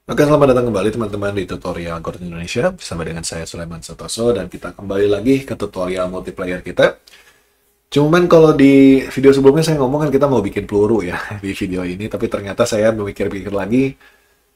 Oke, selamat datang kembali teman-teman di tutorial Gordon Indonesia bersama dengan saya Sulaiman Santoso dan kita kembali lagi ke tutorial multiplayer kita. Cuman kalau di video sebelumnya saya ngomong kan kita mau bikin peluru ya di video ini, tapi ternyata saya memikir-pikir lagi,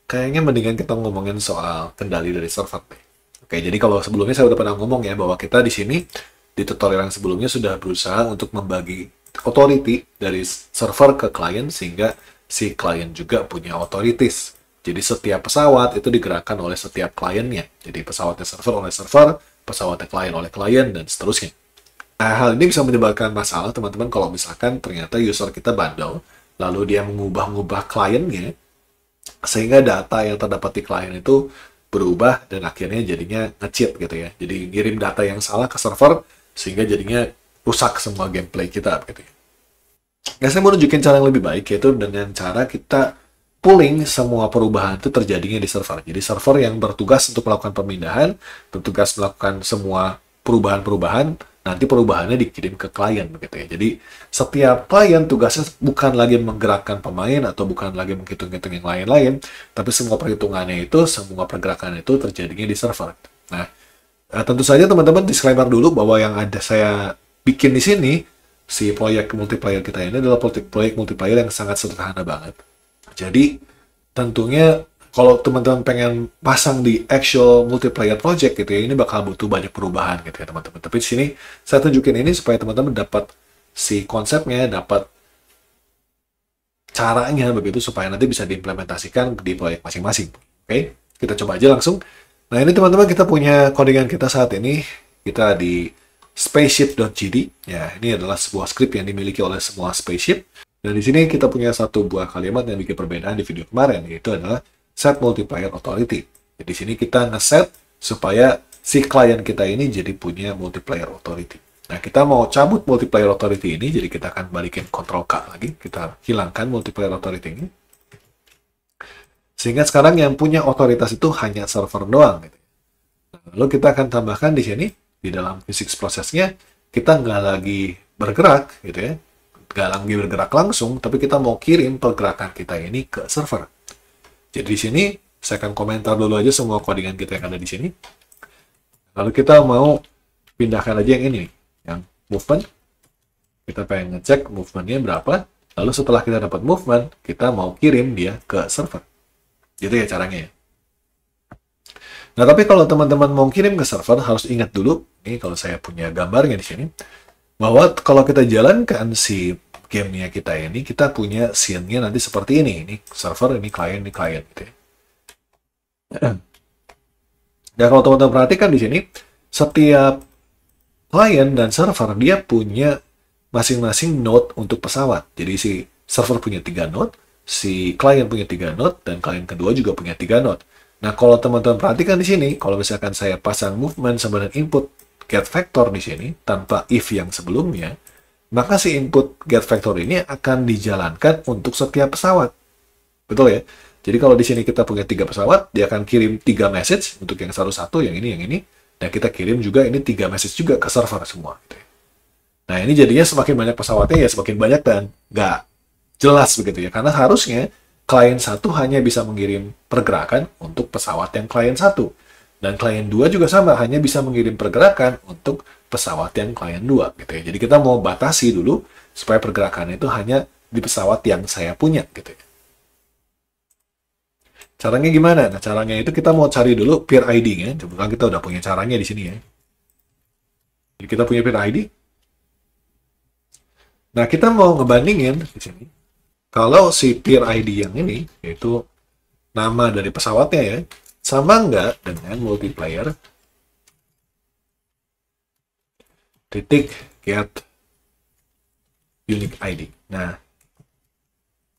kayaknya mendingan kita ngomongin soal kendali dari server deh. Oke, jadi kalau sebelumnya saya udah pernah ngomong ya bahwa kita di sini di tutorial yang sebelumnya sudah berusaha untuk membagi authority dari server ke klien sehingga si klien juga punya authorities. Jadi setiap pesawat itu digerakkan oleh setiap kliennya. Jadi pesawatnya server oleh server, pesawatnya klien oleh klien, dan seterusnya. Nah, hal ini bisa menyebabkan masalah teman-teman kalau misalkan ternyata user kita bandel, lalu dia mengubah-ubah kliennya, sehingga data yang terdapat di klien itu berubah dan akhirnya jadinya nge-cheat gitu ya. Jadi ngirim data yang salah ke server, sehingga jadinya rusak semua gameplay kita gitu ya. Nah, saya mau nunjukin cara yang lebih baik, yaitu dengan cara kita pooling semua perubahan itu terjadinya di server. Jadi server yang bertugas untuk melakukan pemindahan, bertugas melakukan semua perubahan-perubahan, nanti perubahannya dikirim ke klien begitu ya. Jadi setiap klien tugasnya bukan lagi menggerakkan pemain atau bukan lagi menghitung-hitung yang lain-lain, tapi semua perhitungannya itu, semua pergerakan itu terjadinya di server. Nah, tentu saja teman-teman disclaimer dulu bahwa yang ada saya bikin di sini, si proyek multiplayer kita ini adalah proyek multiplayer yang sangat sederhana banget. Jadi tentunya kalau teman-teman pengen pasang di actual multiplayer project gitu ya, ini bakal butuh banyak perubahan gitu ya teman-teman. Tapi di sini saya tunjukin ini supaya teman-teman dapat si konsepnya, dapat caranya begitu supaya nanti bisa diimplementasikan di proyek masing-masing. Oke, kita coba aja langsung. Nah ini teman-teman kita punya codingan kita saat ini. Kita di spaceship.gd. Ya, ini adalah sebuah script yang dimiliki oleh semua spaceship. Dan di sini kita punya satu buah kalimat yang bikin perbedaan di video kemarin, yaitu adalah set multiplayer authority. Jadi di sini kita ngeset supaya si klien kita ini jadi punya multiplayer authority. Nah, kita mau cabut multiplayer authority ini, jadi kita akan balikin Ctrl K lagi, kita hilangkan multiplayer authority ini. Sehingga sekarang yang punya otoritas itu hanya server doang. Gitu. Lalu kita akan tambahkan di sini, di dalam physics prosesnya, kita nggak lagi bergerak, gitu ya. Nggak lagi bergerak langsung, tapi kita mau kirim pergerakan kita ini ke server. Jadi di sini, saya akan komentar dulu aja semua codingan kita yang ada di sini. Lalu kita mau pindahkan aja yang ini, yang movement. Kita pengen ngecek movementnya berapa. Lalu setelah kita dapat movement, kita mau kirim dia ke server. Gitu ya caranya ya. Nah, tapi kalau teman-teman mau kirim ke server, harus ingat dulu, ini kalau saya punya gambarnya di sini, bahwa kalau kita jalankan si gamenya kita ini, kita punya scene-nya nanti seperti ini. Ini server, ini klien, gitu ya. Dan kalau teman-teman perhatikan di sini, setiap klien dan server, dia punya masing-masing node untuk pesawat. Jadi si server punya 3 node, si klien punya 3 node, dan klien kedua juga punya 3 node. Nah, kalau teman-teman perhatikan di sini, kalau misalkan saya pasang movement sama dengan input get vector di sini, tanpa if yang sebelumnya, maka si input get vector ini akan dijalankan untuk setiap pesawat. Betul ya? Jadi kalau di sini kita punya 3 pesawat, dia akan kirim 3 message untuk yang satu-satu, yang ini, dan kita kirim juga ini 3 message juga ke server semua. Gitu ya. Nah, ini jadinya semakin banyak pesawatnya ya semakin banyak dan nggak jelas begitu ya. Karena harusnya klien satu hanya bisa mengirim pergerakan untuk pesawat yang klien satu. Dan klien 2 juga sama, hanya bisa mengirim pergerakan untuk pesawat yang klien 2. Gitu ya. Jadi kita mau batasi dulu supaya pergerakan itu hanya di pesawat yang saya punya. Gitu ya. Caranya gimana? Nah, caranya itu kita mau cari dulu peer ID-nya. Kebetulan kita udah punya caranya di sini ya. Jadi kita punya peer ID. Nah, kita mau ngebandingin di sini. Kalau si peer ID yang ini, yaitu nama dari pesawatnya ya, sama nggak dengan multiplayer titik get unique ID. Nah,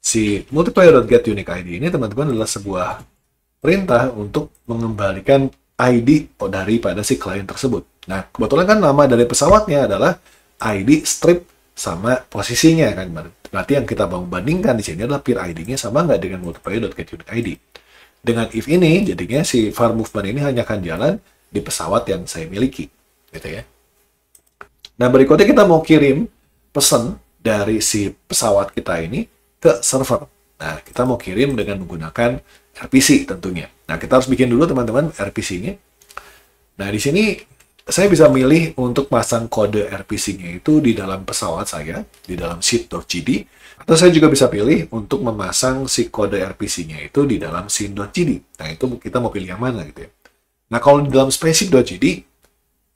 si multiplayer.get unique ID ini teman-teman adalah sebuah perintah untuk mengembalikan ID daripada si klien tersebut. Nah, kebetulan kan nama dari pesawatnya adalah ID strip sama posisinya kan. Berarti yang kita mau bandingkan di sini adalah peer ID-nya sama nggak dengan multiplayer.getUniqueID. Dengan if ini, jadinya si var movement ini hanya akan jalan di pesawat yang saya miliki. Gitu ya. Nah, berikutnya kita mau kirim pesan dari si pesawat kita ini ke server. Nah, kita mau kirim dengan menggunakan RPC tentunya. Nah, kita harus bikin dulu teman-teman RPC-nya. Nah, di sini saya bisa milih untuk pasang kode RPC-nya itu di dalam pesawat saya, di dalam sheet.gd. Atau saya juga bisa pilih untuk memasang si kode RPC-nya itu di dalam scene.gd. Nah, itu kita mau pilih yang mana gitu ya. Nah, kalau di dalam spaceship.gd,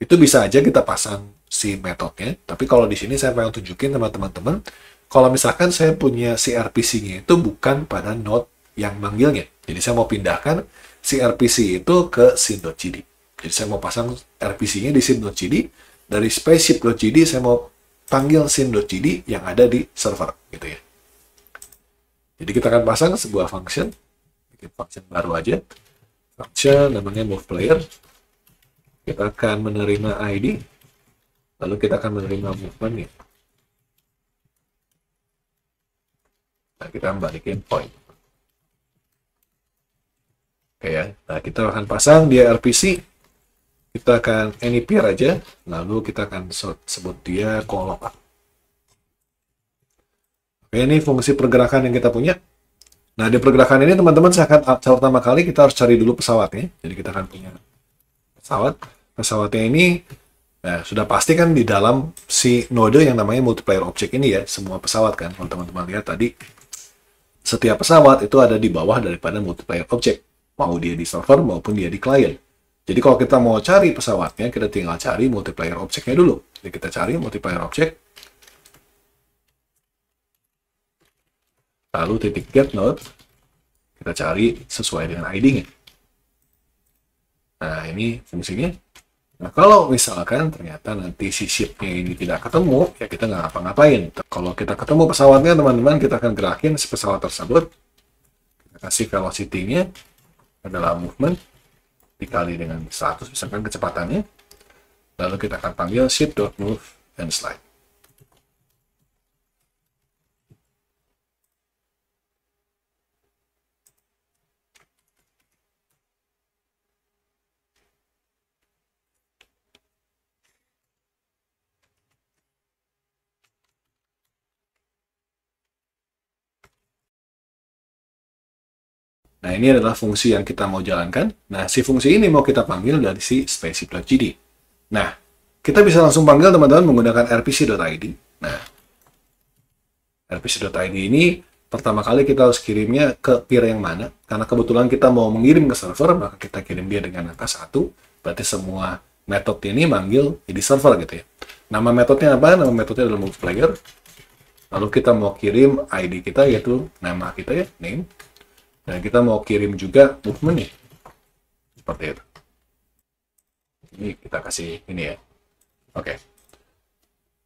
itu bisa aja kita pasang si metodenya. Tapi kalau di sini saya pengen tunjukin teman-teman, kalau misalkan saya punya si RPC-nya itu bukan pada node yang manggilnya. Jadi saya mau pindahkan si RPC itu ke scene.gd. Jadi saya mau pasang RPC-nya di scene.gd, dari spaceship.gd saya mau panggil scene.gd yang ada di server, gitu ya. Jadi kita akan pasang sebuah function, bikin function baru aja. Function namanya movePlayer. Kita akan menerima ID, lalu kita akan menerima movement-nya. Nah, kita balikin point. Oke ya, nah kita akan pasang dia RPC. Kita akan anyPair aja, lalu kita akan sebut dia callLock. Oke, ini fungsi pergerakan yang kita punya. Nah, di pergerakan ini teman-teman saya akan pertama kali kita harus cari dulu pesawatnya. Jadi kita akan punya pesawatnya ini sudah pasti kan di dalam si node yang namanya multiplayer object ini ya, semua pesawat kan. Kalau teman-teman lihat tadi, setiap pesawat itu ada di bawah daripada multiplayer object, mau dia di server maupun dia di client. Jadi kalau kita mau cari pesawatnya, kita tinggal cari multiplayer object-nya dulu. Jadi kita cari multiplayer object, lalu titik get node, kita cari sesuai dengan ID-nya. Nah, ini fungsinya. Nah, kalau misalkan ternyata nanti si ship-nya ini tidak ketemu, ya kita nggak ngapa-ngapain. Kalau kita ketemu pesawatnya, teman-teman, kita akan gerakin si pesawat tersebut. Kita kasih velocity-nya adalah movement, dikali dengan 100, misalkan kecepatannya. Lalu kita akan panggil ship.move and slide. Nah, ini adalah fungsi yang kita mau jalankan. Nah, si fungsi ini mau kita panggil dari si spaceship.gd. Nah, kita bisa langsung panggil teman-teman menggunakan rpc.id. Nah, rpc.id ini pertama kali kita harus kirimnya ke peer yang mana. Karena kebetulan kita mau mengirim ke server, maka kita kirim dia dengan angka 1. Berarti semua metode ini manggil di server gitu ya. Nama metodenya apa? Nama metodenya adalah movePlayer. Lalu kita mau kirim ID kita, yaitu nama kita ya, name. Dan kita mau kirim juga movement nih. Seperti itu. Ini kita kasih ini ya. Oke.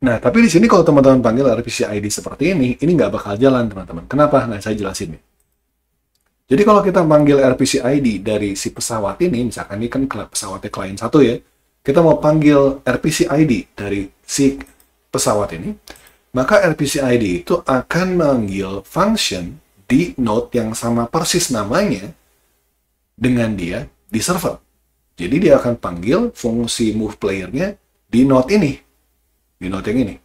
Nah, tapi di sini kalau teman-teman panggil RPC ID seperti ini nggak bakal jalan, teman-teman. Kenapa? Nah, saya jelasin nih. Jadi kalau kita panggil RPC ID dari si pesawat ini, misalkan ini kan pesawatnya klien 1 ya. Kita mau panggil RPC ID dari si pesawat ini, maka RPC ID itu akan manggil function di node yang sama persis namanya dengan dia di server. Jadi dia akan panggil fungsi move player-nya di node ini. Di node yang ini.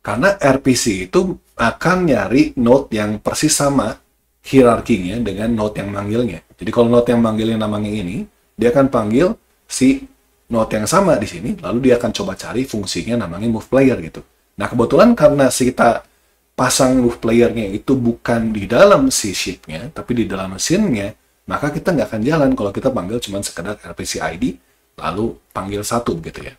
Karena RPC itu akan nyari node yang persis sama hierarkinya dengan node yang manggilnya. Jadi kalau node yang manggilnya namanya ini, dia akan panggil si node yang sama di sini, lalu dia akan coba cari fungsinya namanya move player gitu. Nah, kebetulan karena kita pasang move player-nya itu bukan di dalam si ship-nya, tapi di dalam mesinnya, maka kita nggak akan jalan kalau kita panggil cuma sekedar RPC ID, lalu panggil 1 gitu ya.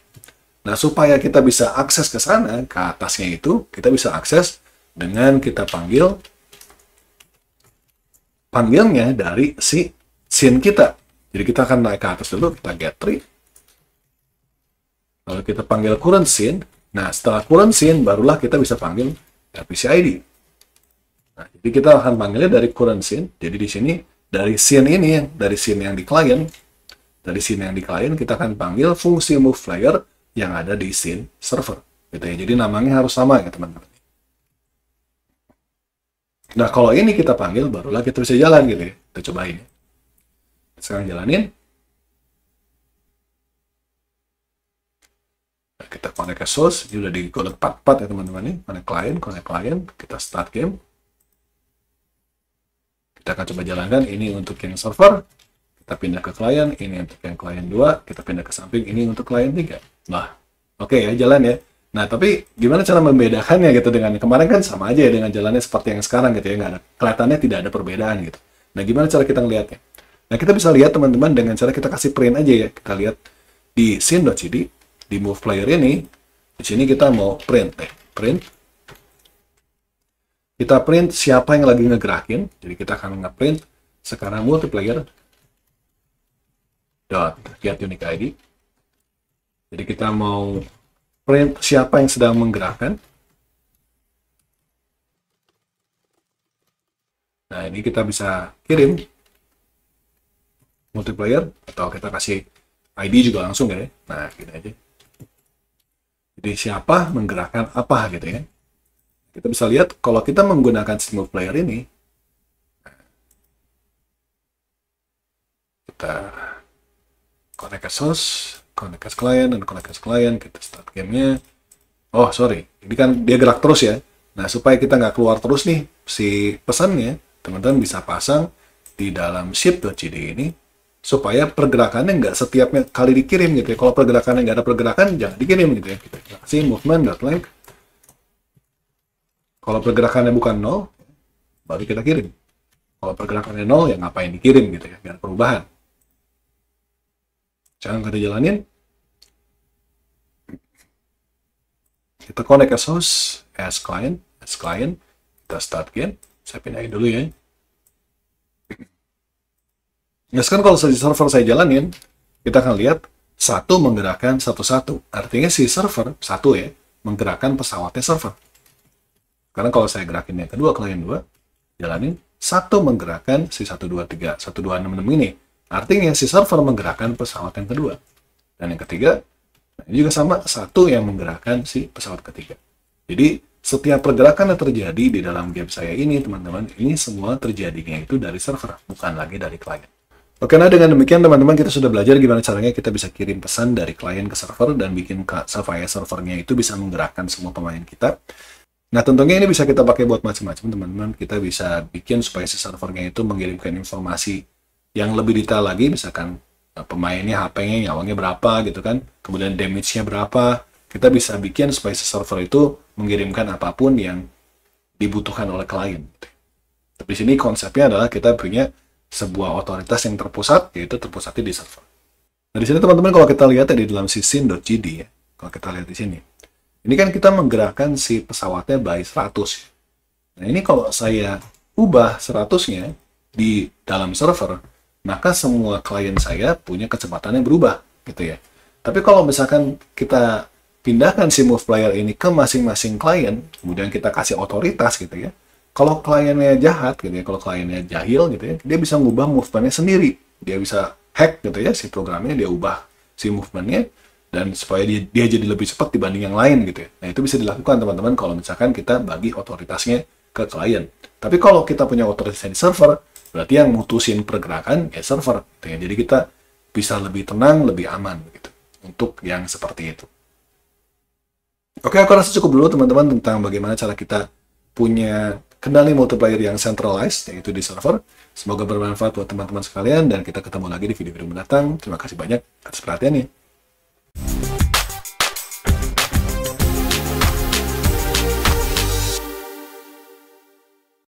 Nah, supaya kita bisa akses ke sana, ke atasnya itu, kita bisa akses dengan kita panggilnya dari si scene kita. Jadi kita akan naik ke atas dulu, kita get tree, lalu kita panggil current scene. Nah, setelah current scene, barulah kita bisa panggil RPC ID. Nah, jadi kita akan panggilnya dari current scene. Jadi di sini dari scene ini, dari scene yang di client, kita akan panggil fungsi move player yang ada di scene server. Gitu ya. Jadi namanya harus sama ya teman-teman. Nah, kalau ini kita panggil, barulah kita bisa jalan gitu ya. Kita cobain. Sekarang jalanin. Kita connect ke source, ini udah di connect 44 ya teman-teman nih. Connect client, kita start game. Kita akan coba jalankan ini untuk yang server, kita pindah ke klien, ini untuk yang klien 2, kita pindah ke samping, ini untuk klien 3. Nah, oke ya, jalan ya. Nah, tapi gimana cara membedakannya gitu dengan kemarin kan sama aja ya dengan jalannya seperti yang sekarang gitu ya, nggak ada, kelihatannya tidak ada perbedaan gitu. Nah, gimana cara kita ngelihatnya? Nah, kita bisa lihat teman-teman dengan cara kita kasih print aja ya. Kita lihat di scene.cd, di move player ini, di sini kita mau print print. Kita print siapa yang lagi ngegerakin, jadi kita akan nge-print sekarang multiplayer dot get unique ID. Jadi kita mau print siapa yang sedang menggerakkan. Nah, ini kita bisa kirim multiplayer atau kita kasih ID juga langsung ya. Nah, gini aja. Jadi siapa menggerakkan apa gitu ya. Kita bisa lihat kalau kita menggunakan si move player ini, kita connect ke source, connect ke client, dan connect ke client, kita start gamenya. Oh, sorry, ini kan dia gerak terus ya. Nah, supaya kita nggak keluar terus nih si pesannya, teman-teman bisa pasang di dalam ship.cd ini, supaya pergerakannya nggak setiap kali dikirim gitu ya. Kalau pergerakannya nggak ada pergerakan, jangan dikirim gitu ya. Kita kasih movement.length. Kalau pergerakannya bukan 0, baru kita kirim. Kalau pergerakannya 0, ya ngapain dikirim gitu ya, biar perubahan. Jangan kita jalanin. Kita connect ke source, as client, kita start game. Saya pindahin dulu ya. Nah, sekarang kalau di server saya jalanin, kita akan lihat satu menggerakkan satu-satu. Artinya si server, satu ya, menggerakkan pesawatnya server. Karena kalau saya gerakin yang kedua, klien 2, jalanin, satu menggerakkan si 123, 1266 ini. Artinya si server menggerakkan pesawat yang kedua. Dan yang ketiga, nah ini juga sama, satu yang menggerakkan si pesawat ketiga. Jadi, setiap pergerakan yang terjadi di dalam game saya ini, teman-teman, ini semua terjadinya itu dari server, bukan lagi dari klien. Oke, nah dengan demikian teman-teman kita sudah belajar gimana caranya kita bisa kirim pesan dari klien ke server dan bikin supaya servernya itu bisa menggerakkan semua pemain kita. Nah, tentunya ini bisa kita pakai buat macam-macam, teman-teman. Kita bisa bikin supaya si servernya itu mengirimkan informasi yang lebih detail lagi, misalkan pemainnya, HP-nya, nyawanya berapa, gitu kan. Kemudian damage-nya berapa. Kita bisa bikin supaya si server itu mengirimkan apapun yang dibutuhkan oleh klien. Tapi di sini konsepnya adalah kita punya sebuah otoritas yang terpusat, yaitu terpusatnya di server. Nah, di sini teman-teman kalau kita lihat ya di dalam scene.gd ya, kalau kita lihat di sini. Ini kan kita menggerakkan si pesawatnya by 100. Nah, ini kalau saya ubah 100-nya di dalam server, maka semua klien saya punya kecepatan yang berubah, gitu ya. Tapi kalau misalkan kita pindahkan si move player ini ke masing-masing klien, kemudian kita kasih otoritas, gitu ya. Kalau kliennya jahat, gitu ya, kalau kliennya jahil, gitu ya, dia bisa ngubah movement-nya sendiri. Dia bisa hack, gitu ya, si programnya, dia ubah si movement-nya, dan supaya dia jadi lebih cepat dibanding yang lain gitu ya. Nah, itu bisa dilakukan teman-teman kalau misalkan kita bagi otoritasnya ke klien. Tapi kalau kita punya otoritasnya di server, berarti yang mutusin pergerakan ya server gitu ya. Jadi kita bisa lebih tenang, lebih aman gitu untuk yang seperti itu. Oke, aku rasa cukup dulu teman-teman tentang bagaimana cara kita punya kendali multiplayer yang centralized, yaitu di server. Semoga bermanfaat buat teman-teman sekalian dan kita ketemu lagi di video-video mendatang. Terima kasih banyak atas perhatiannya.